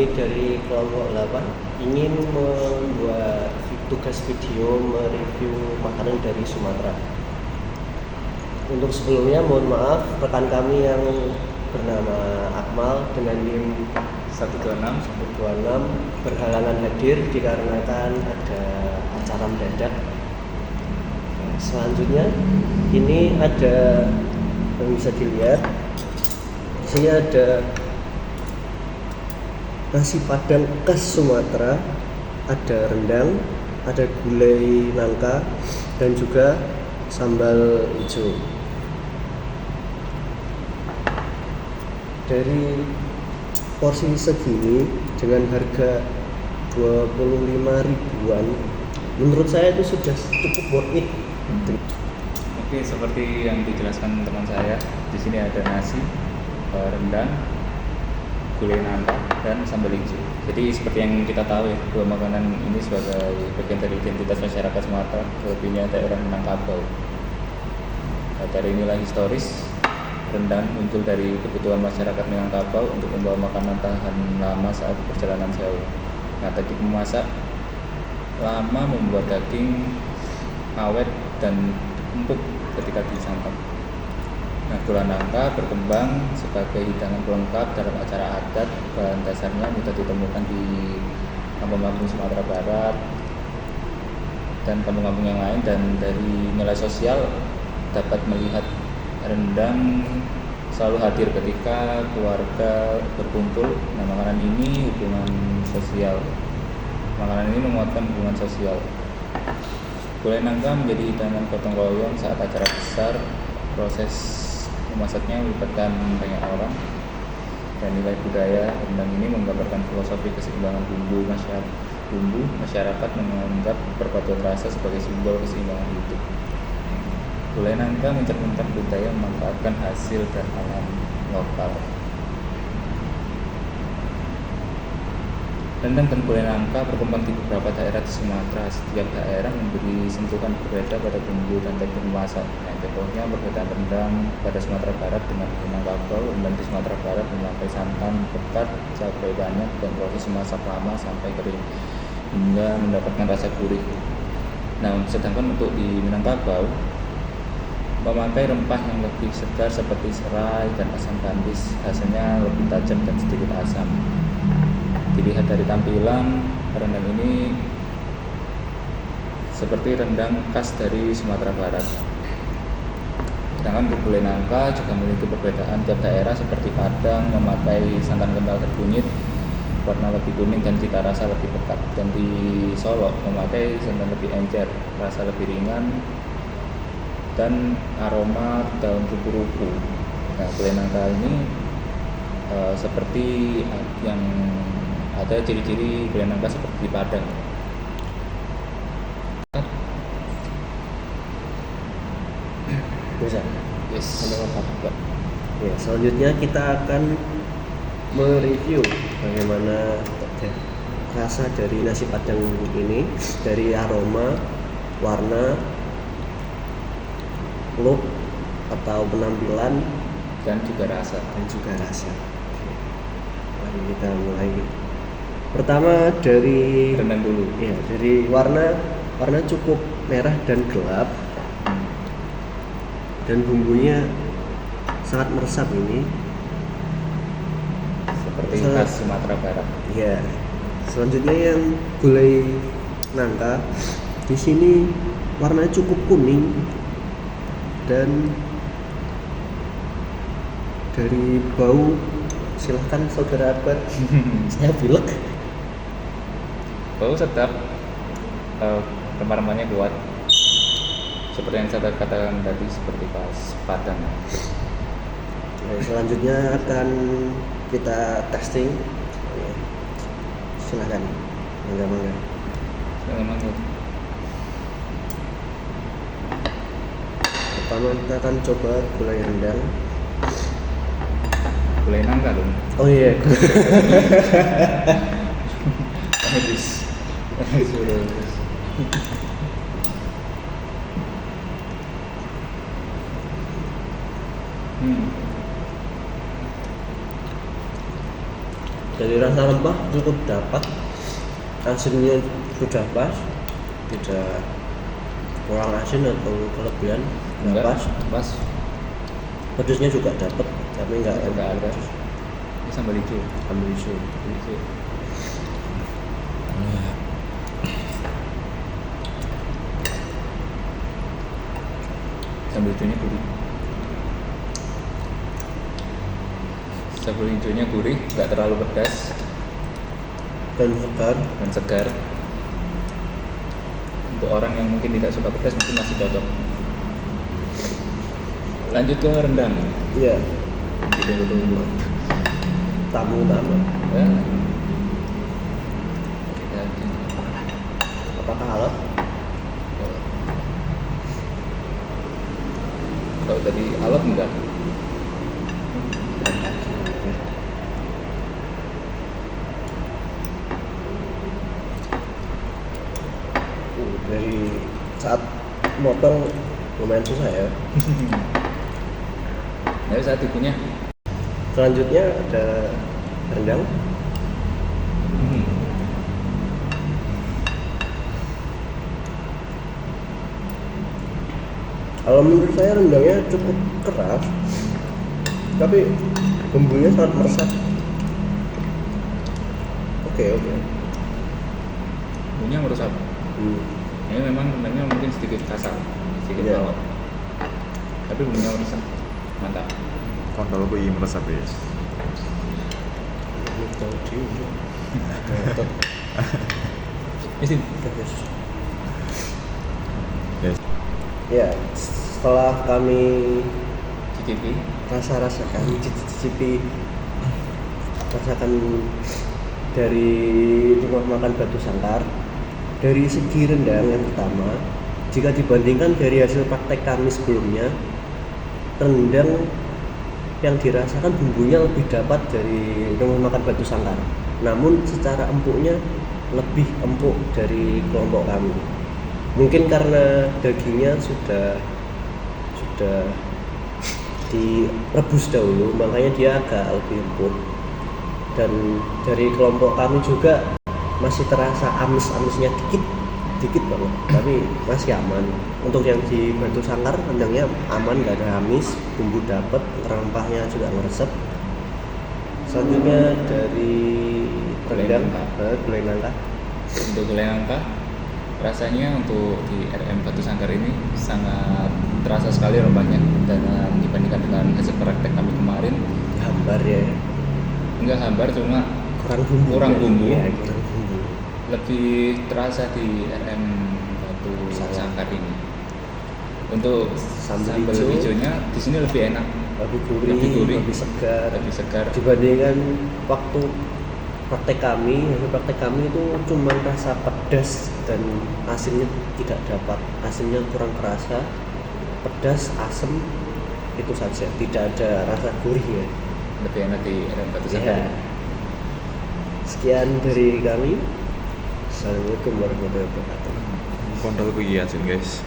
kami dari kelompok 8 ingin membuat tugas video mereview makanan dari Sumatera. Untuk sebelumnya mohon maaf rekan kami yang bernama Akmal dengan NIM 126 berhalangan hadir dikarenakan ada acara mendadak. Selanjutnya ini ada yang bisa dilihat. Di sini ada nasi padang khas Sumatera, ada rendang, ada gulai nangka, dan juga sambal hijau. Dari porsi segini dengan harga 25 ribuan, menurut saya itu sudah cukup worth it. Oke, seperti yang dijelaskan teman saya, di sini ada nasi, rendang, gulai nangka, dan sambal hijau. Jadi seperti yang kita tahu ya, dua makanan ini sebagai bagian dari identitas masyarakat Sumatera, terlebihnya daerah Minangkabau. Nah, dari nilai historis, rendang muncul dari kebutuhan masyarakat Minangkabau untuk membawa makanan tahan lama saat perjalanan jauh. Nah, teknik memasak lama membuat daging awet dan empuk ketika disantap. Nah, gulai nangka berkembang sebagai hidangan pelengkap dalam acara adat. Bahan dasarnya mudah ditemukan di kampung-kampung Sumatera Barat dan kampung-kampung yang lain. Dan dari nilai sosial dapat melihat rendang selalu hadir ketika keluarga berkumpul. Nah, makanan ini menguatkan hubungan sosial. Gulai nangka menjadi hidangan gotong royong saat acara besar. Proses memasaknya melibatkan banyak orang, dan nilai budaya rendang ini menggambarkan filosofi keseimbangan bumbu. Masyarakat menganggap perpaduan rasa sebagai simbol keseimbangan hidup. Gulai nangka mencerminkan budaya memanfaatkan hasil dan alam lokal. Rendang dan gulai nangka berkembang di beberapa daerah di Sumatera. Setiap daerah memberi sentuhan berbeda pada bumbu dan teknik memasak. Nah, contohnya perbedaan rendang pada Sumatera Barat dengan Minangkabau. Rendang di Sumatera Barat memakai santan pekat, cabai banyak, dan proses memasak lama sampai kering hingga mendapatkan rasa gurih. Nah, sedangkan untuk di Minangkabau memakai rempah yang lebih segar seperti serai dan asam kandis. Hasilnya lebih tajam dan sedikit asam. Dilihat dari tampilan, rendang ini seperti rendang khas dari Sumatera Barat. Sedangkan untuk gulai nangka juga memiliki perbedaan tiap daerah, seperti Padang memakai santan kental terkunyit, warna lebih kuning dan cita rasa lebih pekat. Dan di Solo memakai santan lebih encer, rasa lebih ringan, dan aroma daun kupu-kupu. Nah, gulai nangka ini seperti yang ada ciri-ciri gulai nangka seperti di Padang. Bisa? Yes. Ya, selanjutnya kita akan mereview bagaimana rasa dari nasi padang ini, dari aroma, warna, look atau penampilan, dan juga rasa. Mari kita mulai. Pertama dari Rendang dulu. Ya, dari warna cukup merah dan gelap, dan bumbunya sangat meresap ini. Seperti khas Sumatera Barat. Ya. Selanjutnya yang gulai nangka, di sini warnanya cukup kuning, dan dari bau, silahkan saudara Akbar. Saya pilek. Bau sedap, rempah-rempahnya kuat. Seperti yang saya katakan tadi, seperti khas Padang. Selanjutnya akan kita testing. Silahkan, mangga. Pertama kita akan coba gulai rendang. Gulai nangka dong. Oh iya. Habis. Dari rasa rempah cukup dapat, asinnya sudah pas, tidak kurang asin atau kelebihan, nggak pas. Pas. Pedasnya juga dapat, tapi nggak Nggak ada. pedas. Ini sambal hijau. Sambal hijau. Hijau. Sambal hijaunya gurih. Sambal hijaunya gurih, nggak terlalu pedas Dan segar. dan segar. Untuk orang yang mungkin tidak suka pedas mungkin masih cocok. Lanjut ke rendang. Iya, Ditunggu-tunggu. tamu utama. Ya. Apakah halal? Kalau tadi alat enggak. Dari saat motong lumayan susah ya. Nah, saat ikunya. Selanjutnya ada rendang. Kalau menurut saya rendangnya cukup keras, tapi bumbunya sangat meresap. Oke. Bumbunya meresap. Ini memang rendangnya mungkin sedikit kasar, sedikit Iya. lawak. Tapi bumbunya meresap. Mantap. Kontol gue ingin meresap ya. Isi. Yes. Ya, setelah kami Cicipi. rasakan, cicipi, rasakan dari rumah makan Batu Sangkar. Dari segi rendang yang pertama, jika dibandingkan dari hasil praktek kami sebelumnya, rendang yang dirasakan bumbunya lebih dapat dari rumah makan Batu Sangkar. Namun secara empuknya lebih empuk dari kelompok kami. Mungkin karena dagingnya sudah direbus dahulu, makanya dia agak lebih empuk. Dan dari kelompok kami juga masih terasa amis-amisnya dikit banget, tapi masih aman. Untuk yang di Batu Sangkar rendangnya aman, nggak ada amis, bumbu dapet, rempahnya juga ngeresep. Selanjutnya dari rendang, gulai nangka. Untuk gulai nangka, rasanya untuk di RM Batu Sangkar ini sangat terasa sekali rempahnya dan dibandingkan dengan hasil praktek kami kemarin. Hambar ya, Enggak hambar, cuma kurang bumbu. Kurang bumbu. Ya, kurang bumbu. lebih terasa di RM Batu Sangkar ini. Untuk Sambal sambal hijau. hijaunya di sini lebih enak, Lebih gurih, Lebih gurih. lebih segar. lebih segar. Dibandingkan waktu praktek kami, hasil praktek kami itu cuma rasa pedas dan asinnya tidak dapat. Asinnya kurang kerasa, pedas, asam itu saja, tidak ada rasa gurih ya. Lebih enak di RM Batu Sangkar. Ya. Sekian dari kami. Assalamualaikum warahmatullahi wabarakatuh. Kontol gue asin guys.